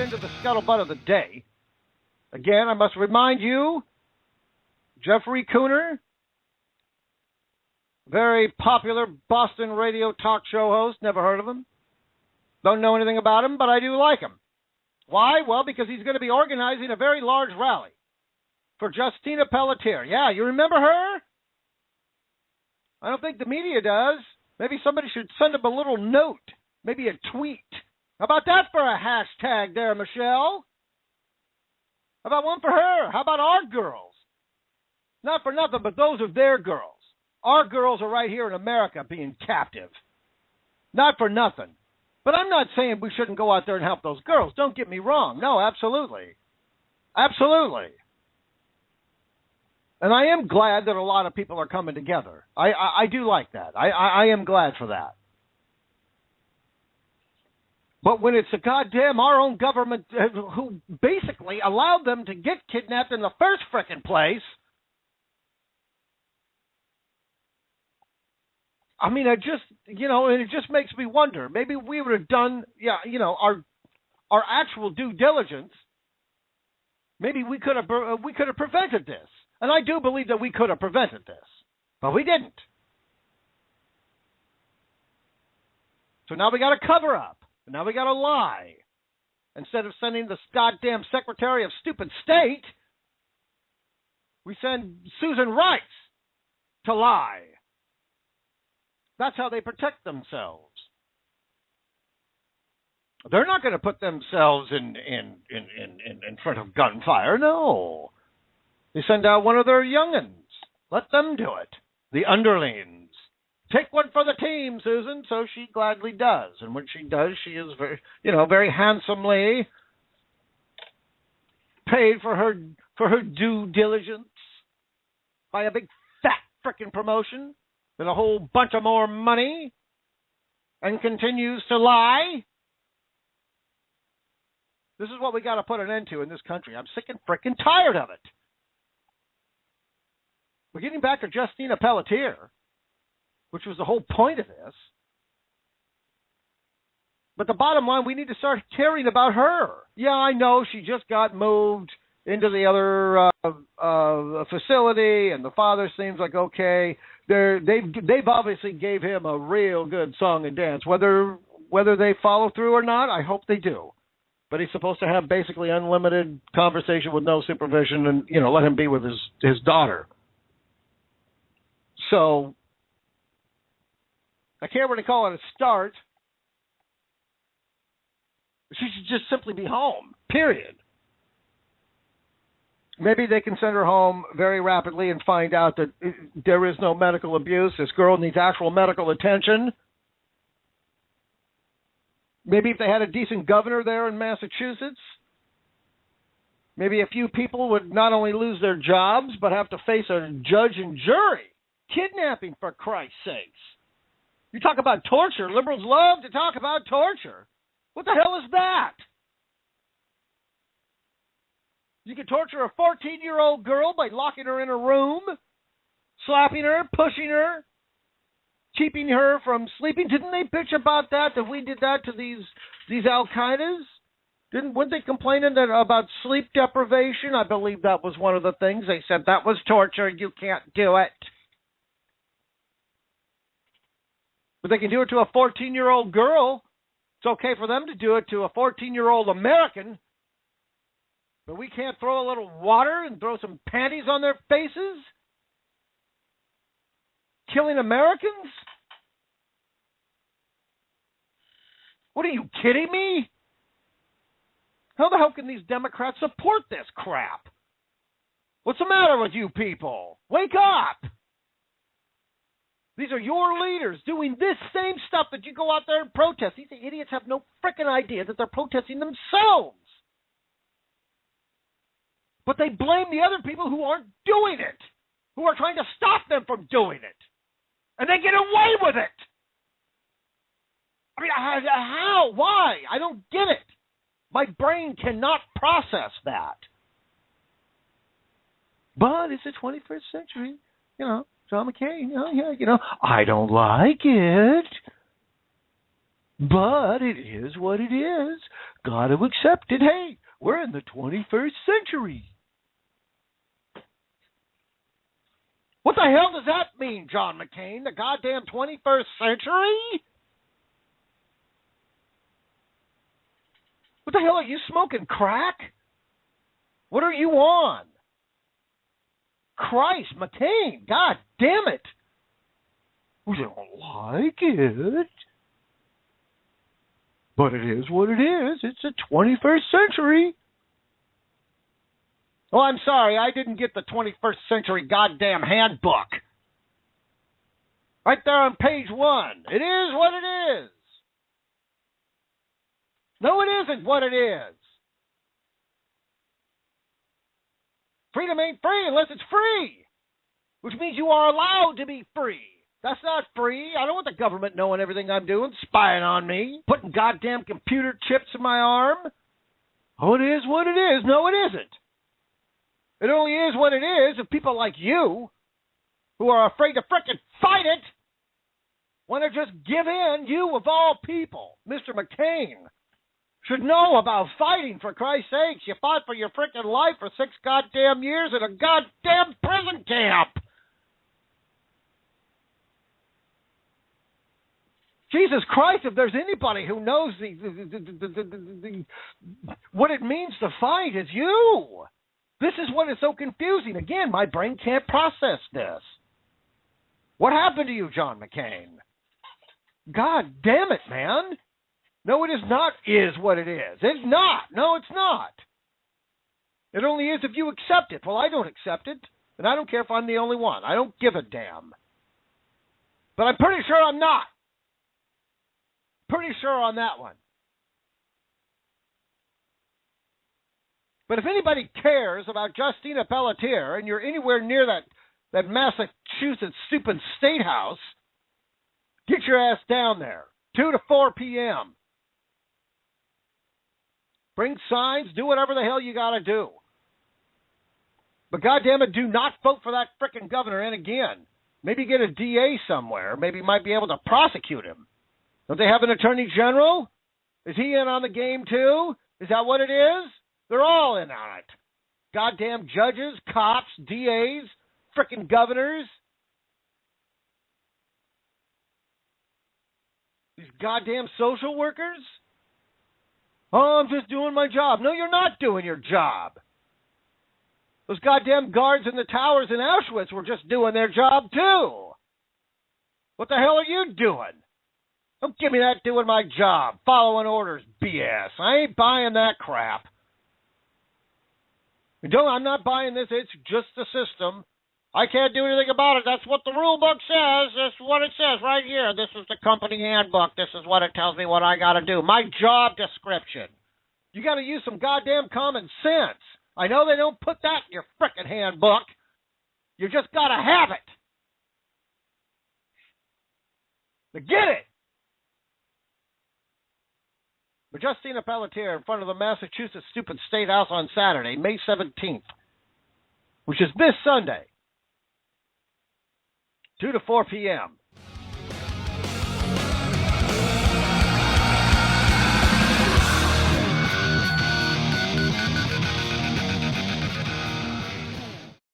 into the scuttlebutt of the day. Again, I must remind you, Jeffery Kuhner, very popular Boston radio talk show host, never heard of him. Don't know anything about him, but I do like him. Why? Well, because he's going to be organizing a very large rally for Justina Pelletier. Yeah, you remember her? I don't think the media does. Maybe somebody should send him a little note, maybe a tweet. How about that for a hashtag there, Michelle? How about one for her? How about our girls? Not for nothing, but those are their girls. Our girls are right here in America being captive. Not for nothing. But I'm not saying we shouldn't go out there and help those girls. Don't get me wrong. No, absolutely. Absolutely. And I am glad that a lot of people are coming together. I do like that. I am glad for that. But when it's a goddamn our own government who basically allowed them to get kidnapped in the first frickin' place, I mean, it just makes me wonder. Maybe we would have done, our actual due diligence. Maybe we could have prevented this, and I do believe that we could have prevented this, but we didn't. So now we got to cover up. Now we got to lie. Instead of sending the goddamn Secretary of Stupid State, we send Susan Rice to lie. That's how they protect themselves. They're not going to put themselves in front of gunfire. No. They send out one of their young'uns. Let them do it. The underlings. Take one for the team, Susan. So she gladly does. And when she does, she is very handsomely paid for her due diligence by a big fat frickin' promotion and a whole bunch of more money, and continues to lie. This is what we got to put an end to in this country. I'm sick and frickin' tired of it. We're getting back to Justina Pelletier, which was the whole point of this. But the bottom line, we need to start caring about her. Yeah, I know she just got moved into the other facility, and the father seems like okay. They've obviously gave him a real good song and dance. Whether they follow through or not, I hope they do. But he's supposed to have basically unlimited conversation with no supervision, and let him be with his daughter. So I can't really call it a start. She should just simply be home. Period. Maybe they can send her home very rapidly and find out that there is no medical abuse. This girl needs actual medical attention. Maybe if they had a decent governor there in Massachusetts, maybe a few people would not only lose their jobs, but have to face a judge and jury. Kidnapping, for Christ's sakes. You talk about torture. Liberals love to talk about torture. What the hell is that? You can torture a 14-year-old girl by locking her in a room, slapping her, pushing her, keeping her from sleeping. Didn't they bitch about that we did that to these Al-Qaedas? Weren't they complaining about sleep deprivation? I believe that was one of the things. They said that was torture. You can't do it. But they can do it to a 14-year-old girl. It's okay for them to do it to a 14-year-old American. But we can't throw a little water and throw some panties on their faces? Killing Americans? What, are you kidding me? How the hell can these Democrats support this crap? What's the matter with you people? Wake up! These are your leaders doing this same stuff that you go out there and protest. These idiots have no frickin' idea that they're protesting themselves. But they blame the other people who aren't doing it, who are trying to stop them from doing it. And they get away with it. I mean, how? Why? I don't get it. My brain cannot process that. But it's the 21st century, John McCain, I don't like it. But it is what it is. Got to accept it. Hey, we're in the 21st century. What the hell does that mean, John McCain? The goddamn 21st century? What the hell are you smoking, crack? What are you on? Christ, McCain, god damn it. We don't like it. But it is what it is. It's the 21st century. Oh, I'm sorry, I didn't get the 21st century goddamn handbook. Right there on page 1. It is what it is. No, it isn't what it is. Freedom ain't free unless it's free, which means you are allowed to be free. That's not free. I don't want the government knowing everything I'm doing, spying on me, putting goddamn computer chips in my arm. Oh, it is what it is. No, it isn't. It only is what it is if people like you, who are afraid to frickin' fight it, want to just give in. You, of all people, Mr. McCain, should know about fighting, for Christ's sakes. You fought for your frickin' life for 6 goddamn years in a goddamn prison camp. Jesus Christ, if there's anybody who knows what it means to fight, it's you. This is what is so confusing. Again, my brain can't process this. What happened to you, John McCain? God damn it, man. No, it is not is what it is. It's not. No, it's not. It only is if you accept it. Well, I don't accept it, and I don't care if I'm the only one. I don't give a damn. But I'm pretty sure I'm not. Pretty sure on that one. But if anybody cares about Justina Pelletier and you're anywhere near that Massachusetts stupid Statehouse, get your ass down there. 2 to 4 p.m. Bring signs, do whatever the hell you got to do. But goddamn it, do not vote for that frickin' governor. And again, maybe get a DA somewhere. Maybe you might be able to prosecute him. Don't they have an attorney general? Is he in on the game too? Is that what it is? They're all in on it. Goddamn judges, cops, DAs, frickin' governors. These goddamn social workers. Oh, I'm just doing my job. No, you're not doing your job. Those goddamn guards in the towers in Auschwitz were just doing their job too. What the hell are you doing? Don't give me that doing my job, following orders BS. I ain't buying that crap. I'm not buying this. It's just the system. I can't do anything about it. That's what the rule book says. That's what it says right here. This is the company handbook. This is what it tells me what I got to do. My job description. You got to use some goddamn common sense. I know they don't put that in your frickin' handbook. You just got to have it. To get it. But Justina Pelletier in front of the Massachusetts stupid Statehouse on Saturday, May 17th, which is this Sunday, 2 to 4 p.m.